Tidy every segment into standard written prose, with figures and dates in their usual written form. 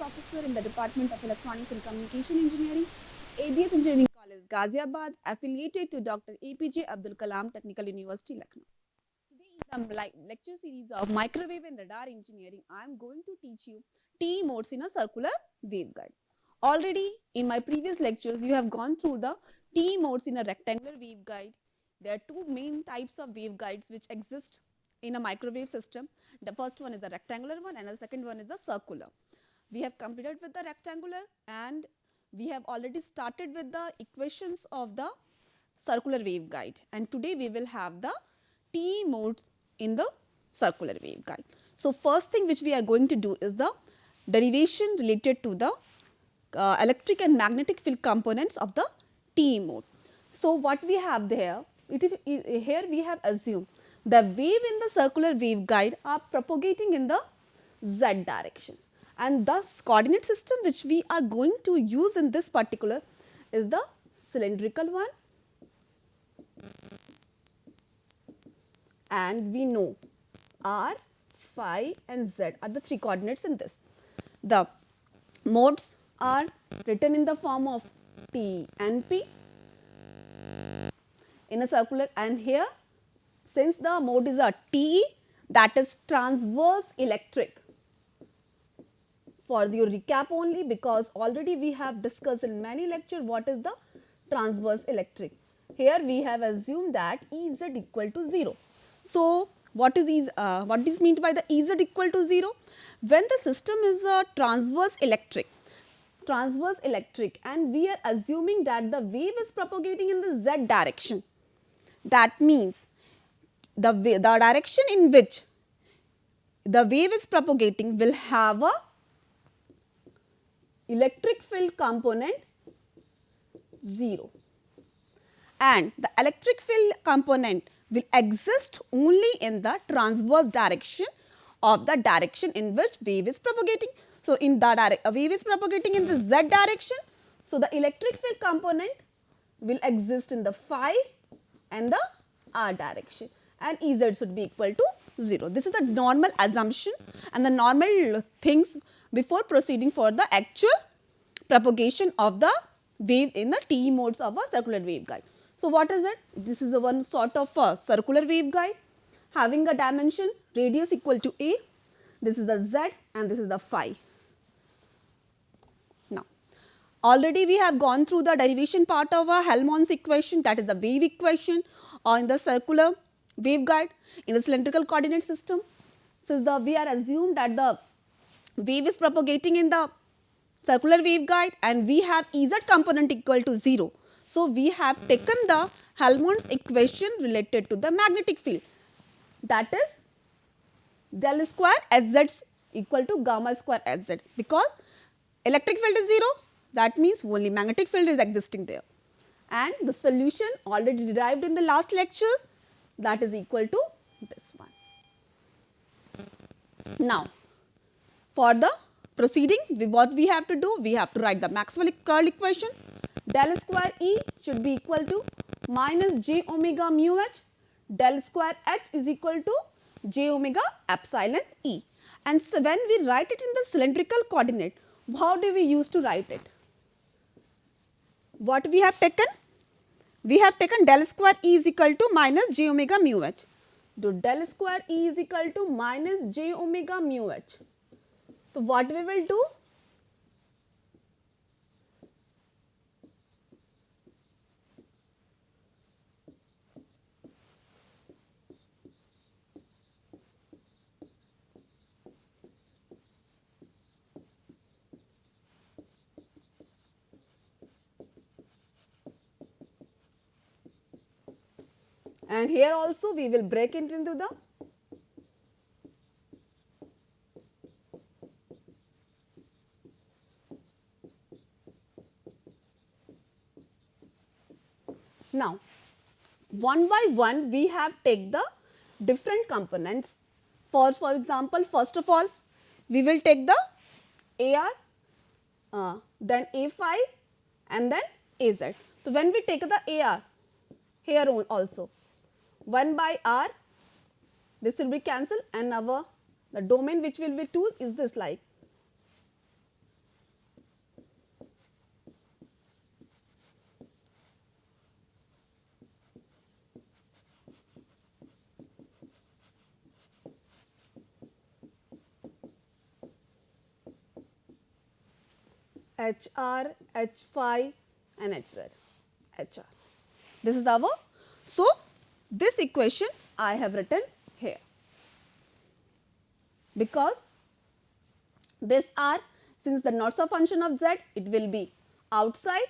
Professor in the Department of Electronics and Communication Engineering, ABS Engineering College, Ghaziabad, affiliated to Dr. APJ Abdul Kalam Technical University, Lucknow. Today in the lecture series of Microwave and Radar Engineering, I am going to teach you TE modes in a circular waveguide. Already in my previous lectures, you have gone through the TE modes in a rectangular waveguide. There are two main types of waveguides which exist in a microwave system. The first one is the rectangular one and the second one is the circular. We have completed with the rectangular and we have already started with the equations of the circular waveguide, and today we will have the TE modes in the circular waveguide. So first thing which we are going to do is the derivation related to the electric and magnetic field components of the TE mode. So what we have there, here we have assumed the wave in the circular waveguide are propagating in the z direction, and thus coordinate system which we are going to use in this particular is the cylindrical one, and we know r, phi and z are the three coordinates in this. The modes are written in the form of T and P in a circular, and here since the mode is a TE, that is transverse electric. For your recap only, because already we have discussed in many lectures what is the transverse electric. Here we have assumed that Ez equal to 0. So what is meant by the Ez equal to 0? When the system is a transverse electric and we are assuming that the wave is propagating in the z direction, that means the direction in which the wave is propagating will have a electric field component 0, and the electric field component will exist only in the transverse direction of the direction in which wave is propagating. So in the wave is propagating in the z direction, so the electric field component will exist in the phi and the r direction, and Ez should be equal to 0. This is the normal assumption and the normal things before proceeding for the actual propagation of the wave in the TE modes of a circular waveguide. So what is it? This is a one sort of a circular waveguide having a dimension radius equal to a. This is the z and this is the phi. Now already we have gone through the derivation part of a Helmholtz equation, that is the wave equation, or in the circular waveguide in the cylindrical coordinate system. Since we are assumed that the wave is propagating in the circular waveguide and we have Ez component equal to 0. So we have taken the Helmholtz equation related to the magnetic field, that is del square Sz equal to gamma square Sz, because electric field is 0, that means only magnetic field is existing there, and the solution already derived in the last lectures, that is equal to this one. Now for the proceeding, what we have to do, we have to write the Maxwell curl equation. Del square E should be equal to minus j omega mu h, del square h is equal to j omega epsilon E. And so when we write it in the cylindrical coordinate, how do we use to write it? What we have taken? We have taken del square E is equal to minus j omega mu h. So del square E is equal to minus j omega mu h. So what we will do? And here also we will break it into the now one by one we have take the different components. For example, first of all we will take the AR, then A phi and then AZ. So when we take the AR, here also 1 by R, this will be cancelled, and the domain which will be 2 is this, like HR, H phi and HZ, HR. This is our, so this equation I have written here, because this R, since the not a function of Z, it will be outside.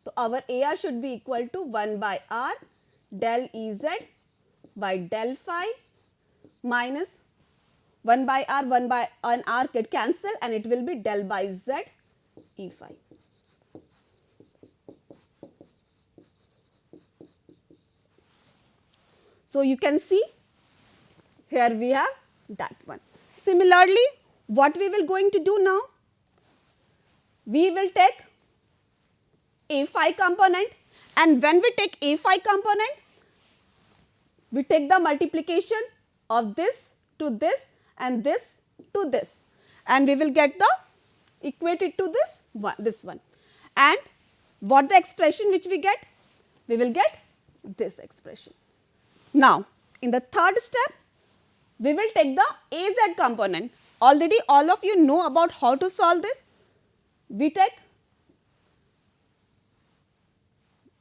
So our AR should be equal to 1 by R del Ez by del phi minus 1 by R, 1 by an R get cancel and it will be del by Z E phi. So you can see here we have that one. Similarly, what we will going to do now? We will take A phi component, and when we take A phi component, we take the multiplication of this to this and this to this, and we will get the equated to this one. And what the expression which we get? We will get this expression. Now, in the third step, we will take the AZ component. Already all of you know about how to solve this. We take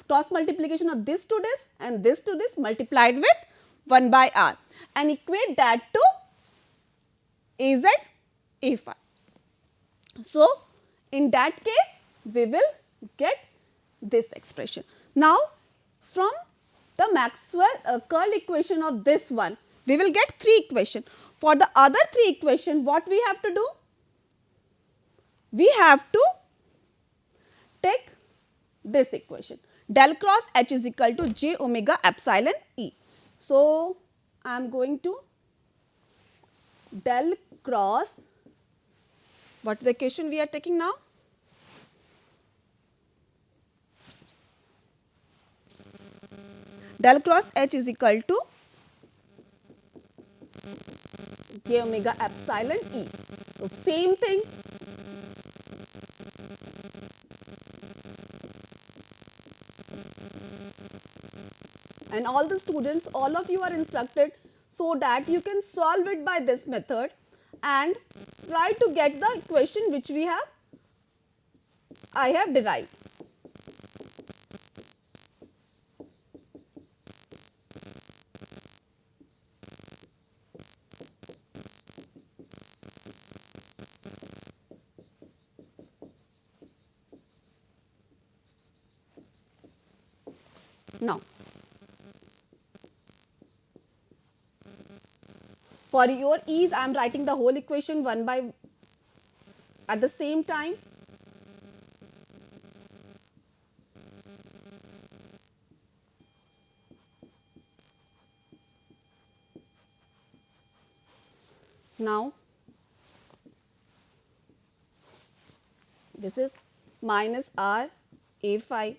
cross multiplication of this to this and this to this multiplied with 1 by R and equate that to AZ A phi. So, in that case, we will get this expression. Now, from the Maxwell curl equation of this one, we will get 3 equations. For the other 3 equations, what we have to do? We have to take this equation. Del cross H is equal to j omega epsilon E. So, I am going to del cross, what is the equation we are taking now? Del cross H is equal to j omega epsilon E. So, same thing. And all the students, all of you are instructed so that you can solve it by this method and try to get the equation which I have derived. Now, for your ease, I am writing the whole equation one by at the same time. Now, this is minus R A phi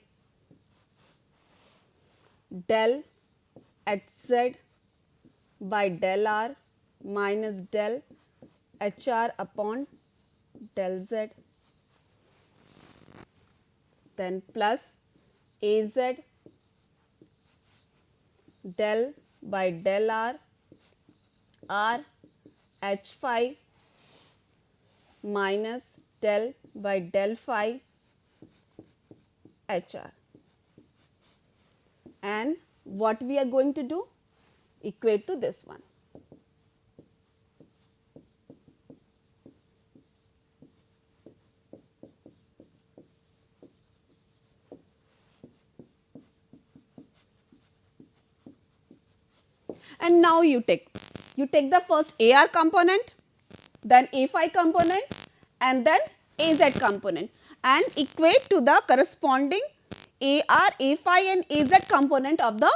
del Hz by del R minus del HR upon del Z, then plus AZ del by del R H phi minus del by del phi HR. And what we are going to do? Equate to this one. And now you take the first AR component, then A phi component and then AZ component and equate to the corresponding AR, A phi and AZ component of the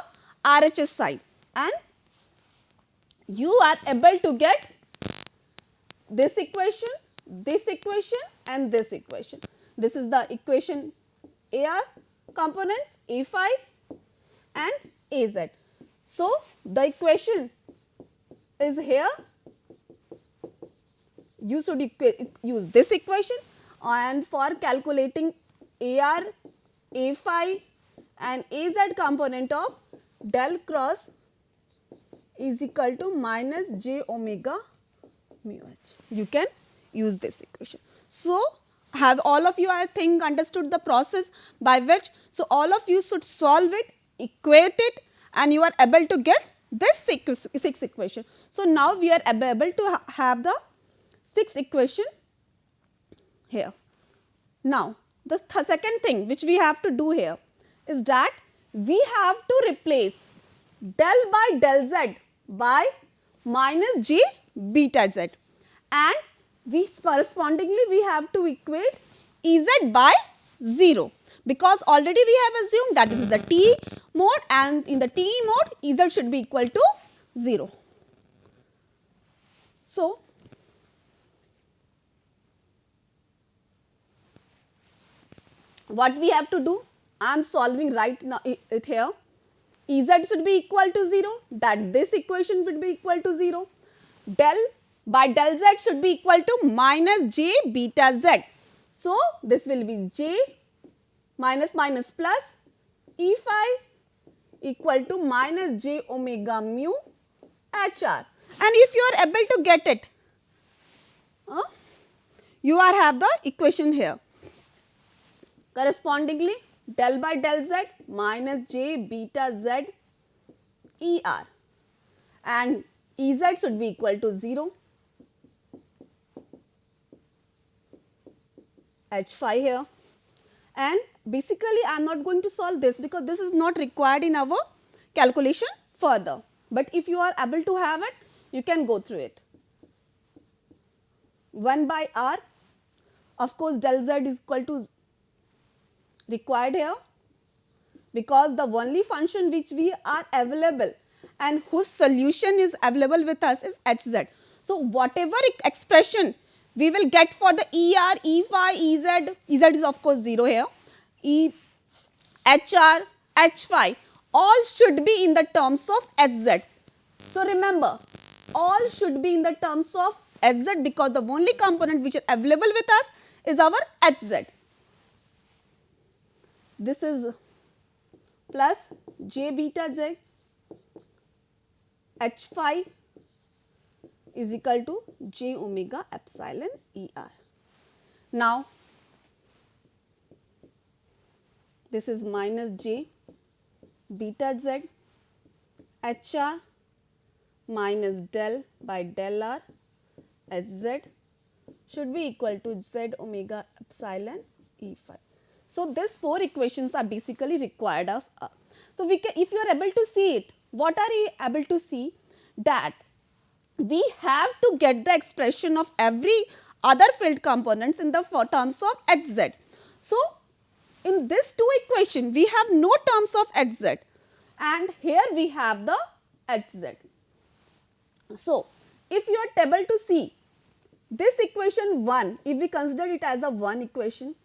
RHS side, and you are able to get this equation and this equation. This is the equation AR components, A phi and AZ. So, the equation is here. You should use this equation, and for calculating AR, A phi and AZ component of del cross is equal to minus j omega mu h. You can use this equation. So, Have all of you, I think, understood the process by which, so all of you should solve it, equate it, and you are able to get this sixth equation. So now we are able to have the sixth equation here. Now the second thing which we have to do here is that we have to replace del by del z by minus j beta z, and we correspondingly we have to equate Ez by 0, because already we have assumed that this is the T mode, and in the TE mode Ez should be equal to 0. So what we have to do, I am solving right now it here. Ez should be equal to 0, that this equation would be equal to 0. Del by del z should be equal to minus j beta z. So this will be j minus minus plus E phi equal to minus j omega mu HR. And if you are able to get it, you are have the equation here. Correspondingly, del by del z minus j beta z ER, and Ez should be equal to 0. H phi here, and basically I am not going to solve this because this is not required in our calculation further, but if you are able to have it, you can go through it. 1 by r, of course del z is equal to required here, because the only function which we are available and whose solution is available with us is hz. So whatever expression we will get for the ER, E phi, Ez is of course 0 here, HR, H phi, all should be in the terms of hz. So remember, all should be in the terms of hz, because the only component which is available with us is our hz. This is plus j beta j, H phi is equal to j omega epsilon ER. Now this is minus j beta z HR minus del by del R Hz should be equal to z omega epsilon E phi. So these four equations are basically required of us. So we can, if you are able to see it, what are you able to see? That we have to get the expression of every other field components in the terms of hz. So in this two equation we have no terms of hz, and here we have the hz. So if you are able to see this equation 1, if we consider it as a 1 equation,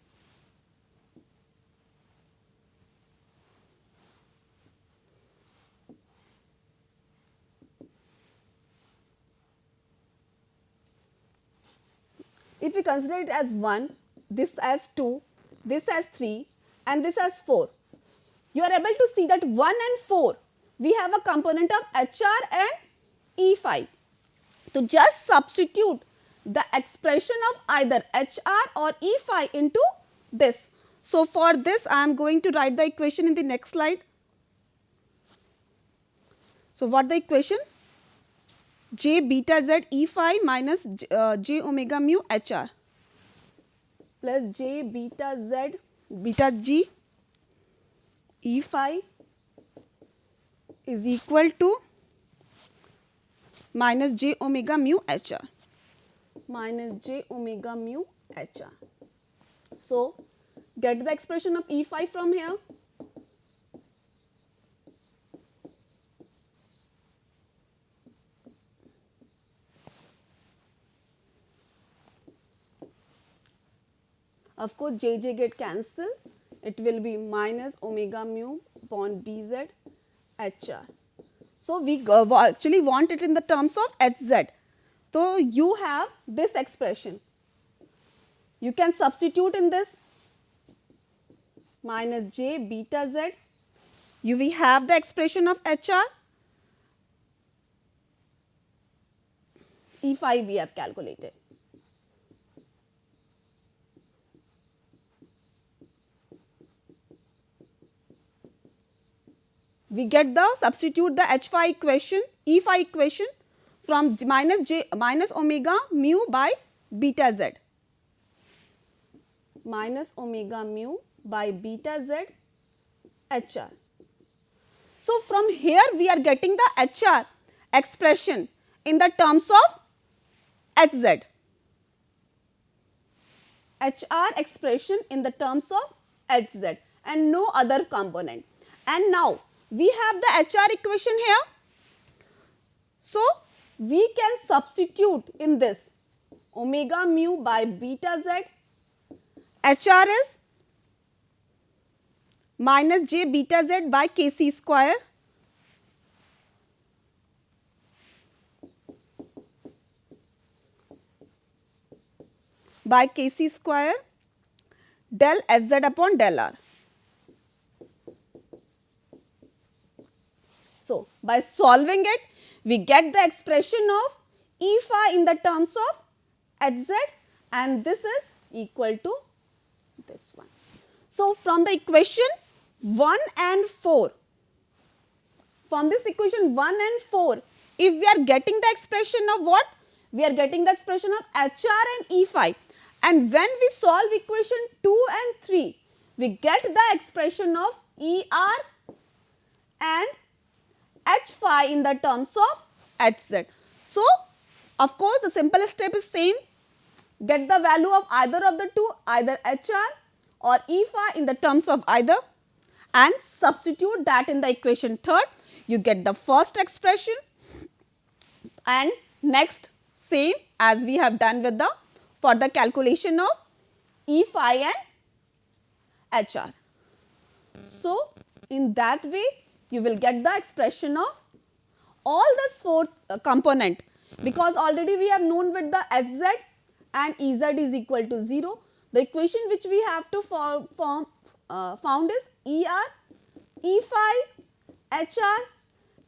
if we consider it as 1, this as 2, this as 3 and this as 4, you are able to see that 1 and 4 we have a component of HR and E phi. To just substitute the expression of either HR or E phi into this. So for this I am going to write the equation in the next slide. So what the equation? J beta z E phi minus j omega mu HR plus j beta z beta g E phi is equal to minus j omega mu HR minus j omega mu HR. So get the expression of E phi from here. Of course, JJ get cancelled. It will be minus omega mu upon BZ HR. So we actually want it in the terms of HZ. So you have this expression. You can substitute in this minus J beta Z. We have the expression of HR. E phi we have calculated. we get the substitute the H phi equation, E phi equation from minus omega mu by beta z, minus omega mu by beta z HR. So from here we are getting the HR expression in the terms of Hz. HR expression in the terms of Hz and no other component. And now we have the HR equation here. So we can substitute in this omega mu by beta z. HR is minus j beta z by kc square by kc square del sz upon del r. So by solving it, we get the expression of E phi in the terms of Hz, and this is equal to this one. So from the equation 1 and 4, from this equation 1 and 4, if we are getting the expression of what? We are getting the expression of HR and E phi. And when we solve equation 2 and 3, we get the expression of ER and H phi in the terms of Hz. So, of course, the simplest step is same. Get the value of either of the two, either HR or E phi in the terms of either, and substitute that in the equation 3rd. You get the first expression, and next same as we have done with the for the calculation of E phi and HR. So, in that way you will get the expression of all the 4 component, because already we have known with the Hz and Ez is equal to 0. The equation which we have to found is ER, E phi, HR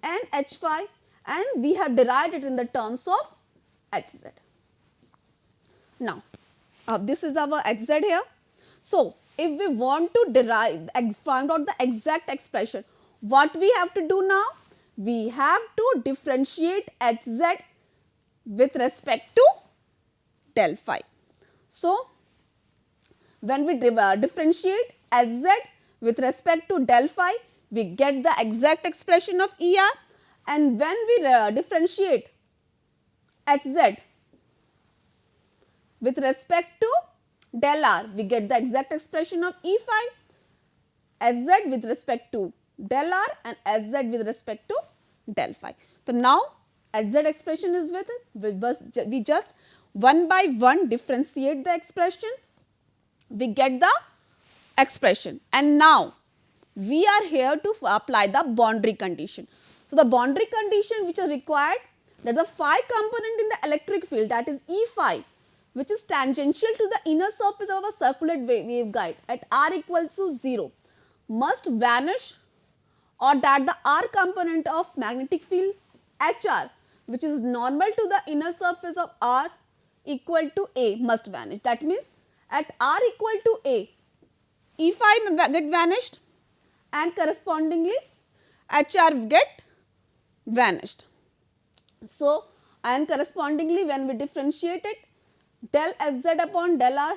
and H phi, and we have derived it in the terms of Hz. Now, this is our Hz here. So, if we want to find out the exact expression, what we have to do now? We have to differentiate Hz with respect to del phi. So, when we differentiate Hz with respect to del phi, we get the exact expression of ER, and when we differentiate Hz with respect to del r, we get the exact expression of E phi, Hz with respect to del r and Hz with respect to del phi. So, now Hz expression is with it, we just one by one differentiate the expression, we get the expression, and now we are here to apply the boundary condition. So, the boundary condition which is required, there is a phi component in the electric field, that is E phi, which is tangential to the inner surface of a circular waveguide at r equals to 0, must vanish, or that the r component of magnetic field HR, which is normal to the inner surface of r equal to a, must vanish. That means at r equal to a, E phi get vanished and correspondingly HR get vanished. So, and correspondingly when we differentiate it, del Sz upon del r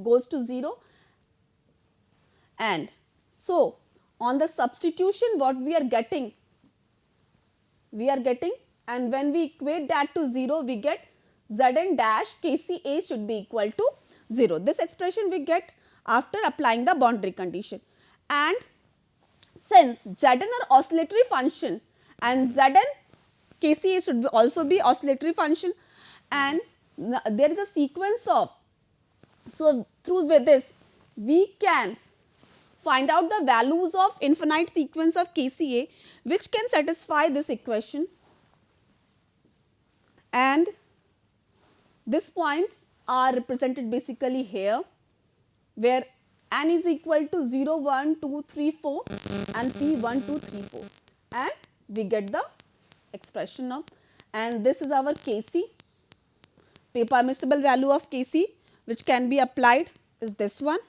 goes to 0, and so on the substitution what we are getting, and when we equate that to 0, we get Zn dash Kca should be equal to 0. This expression we get after applying the boundary condition. And since Zn are oscillatory function and Zn Kca should also be oscillatory function, and there is a sequence of, so through with this we can find out the values of infinite sequence of Kca which can satisfy this equation, and these points are represented basically here, where n is equal to 0, 1, 2, 3, 4 and p 1, 2, 3, 4, and we get the expression of, and this is our Kc, permissible value of Kc which can be applied is this one.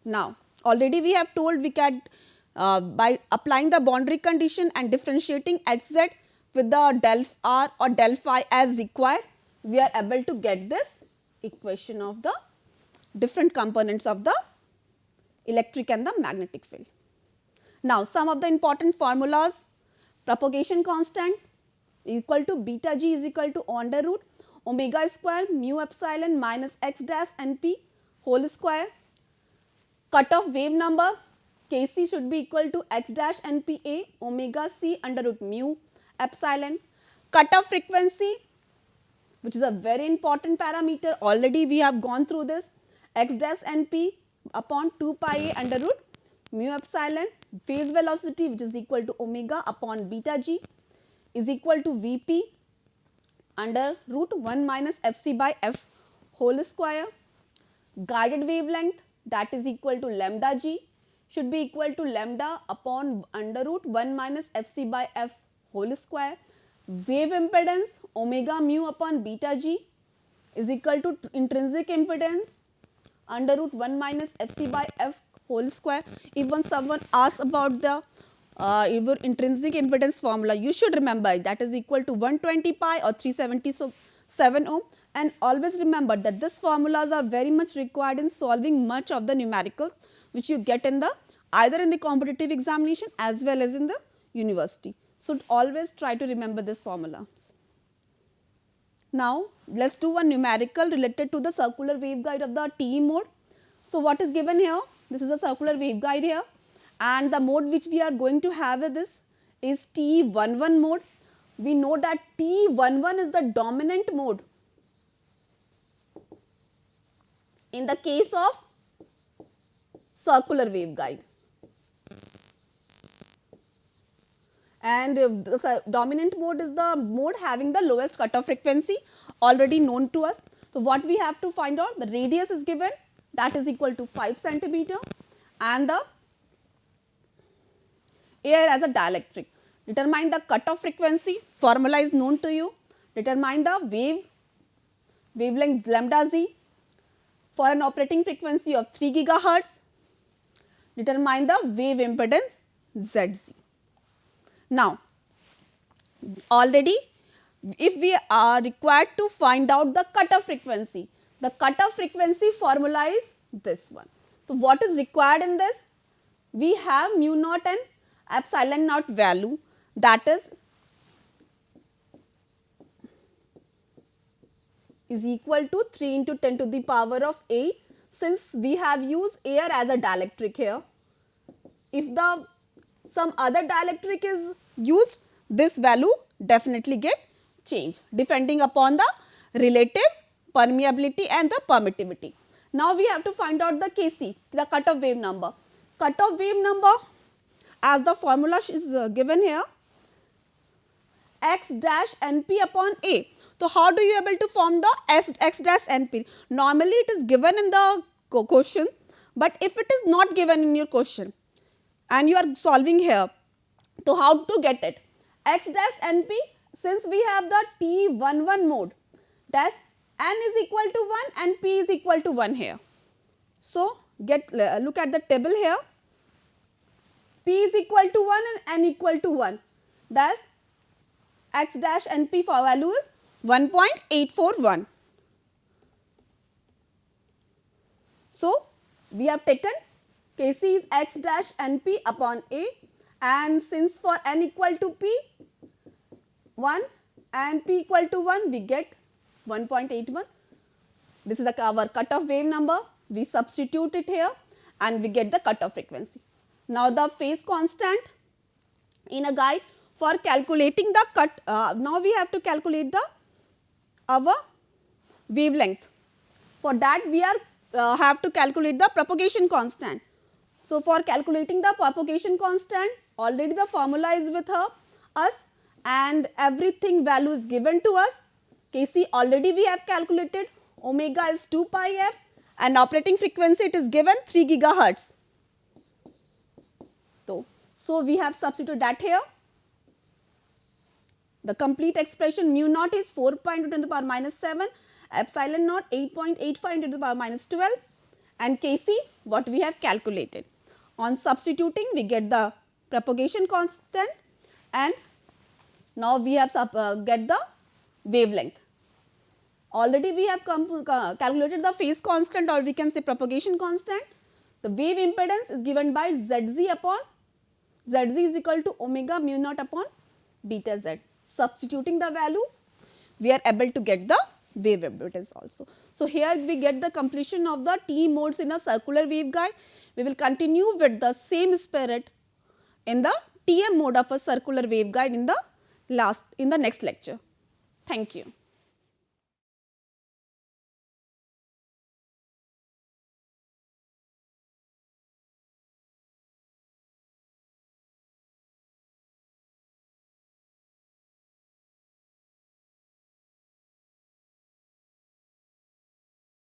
Now already we have told we can by applying the boundary condition and differentiating hz with the del r or del phi as required, we are able to get this equation of the different components of the electric and the magnetic field. Now, some of the important formulas: propagation constant equal to beta g is equal to under root omega square mu epsilon minus x dash np whole square. Cutoff wave number Kc should be equal to x dash npa omega c under root mu epsilon. Cutoff frequency, which is a very important parameter, already we have gone through this, x dash np upon 2 pi a under root mu epsilon. Phase velocity, which is equal to omega upon beta g is equal to Vp under root 1 minus Fc by F whole square. Guided wavelength, that is equal to lambda g, should be equal to lambda upon under root 1 minus Fc by F whole square. Wave impedance omega mu upon beta g is equal to intrinsic impedance under root 1 minus Fc by F whole square. Even someone asks about the your intrinsic impedance formula, you should remember that is equal to 120 pi or 377 ohm, and always remember that these formulas are very much required in solving much of the numericals which you get in the either in the competitive examination as well as in the university. So, always try to remember this formula. Now, let us do one numerical related to the circular waveguide of the TE mode. So, what is given here? This is a circular waveguide here, and the mode which we are going to have with this is TE11 mode. We know that TE11 is the dominant mode in the case of circular waveguide, and the dominant mode is the mode having the lowest cutoff frequency, already known to us. So, what we have to find out, the radius is given, that is equal to 5 centimeter, and the air as a dielectric. Determine the cutoff frequency, formula is known to you. Determine the wavelength lambda z for an operating frequency of 3 gigahertz. Determine the wave impedance Zz. Now, already if we are required to find out the cutoff frequency, the cutoff frequency formula is this one. So, what is required in this? We have mu naught and epsilon naught value, that is equal to 3 into 10 to the power of 8, since we have used air as a dielectric here. If some other dielectric is used, this value definitely get changed depending upon the relative permeability and the permittivity. Now, we have to find out the Kc, the cutoff wave number. Cutoff wave number, as the formula is given here, x dash np upon a. So, how do you able to form the x dash np? Normally, it is given in the question, but if it is not given in your question and you are solving here, so how to get it? X dash np, since we have the T11 mode, dash n is equal to 1 and p is equal to 1 here. So, look at the table here, p is equal to 1 and n equal to 1, thus x dash np for value is 1.841. So, we have taken Kc is x dash np upon a, and since for n equal to p 1 and p equal to 1, we get 1.81. This is our cutoff wave number. We substitute it here and we get the cutoff frequency. Now, the phase constant in a guide for calculating the now we have to calculate our wavelength. For that, we have to calculate the propagation constant. So, for calculating the propagation constant, already the formula is with us and everything value is given to us. Kc already we have calculated, omega is 2 pi f, and operating frequency it is given 3 gigahertz. So, we have substituted that here. The complete expression mu naught is 4.2 to the power minus 7, epsilon naught 8.85 into the power minus 12, and Kc what we have calculated. On substituting, we get the propagation constant, and now we have get the wavelength. Already we have calculated the phase constant, or we can say propagation constant. The wave impedance is given by Zz upon Zz is equal to omega mu naught upon beta z. Substituting the value, we are able to get the wave impedance also. So, here we get the completion of the T modes in a circular waveguide. We will continue with the same spirit in the TM mode of a circular waveguide in the next lecture. Thank you.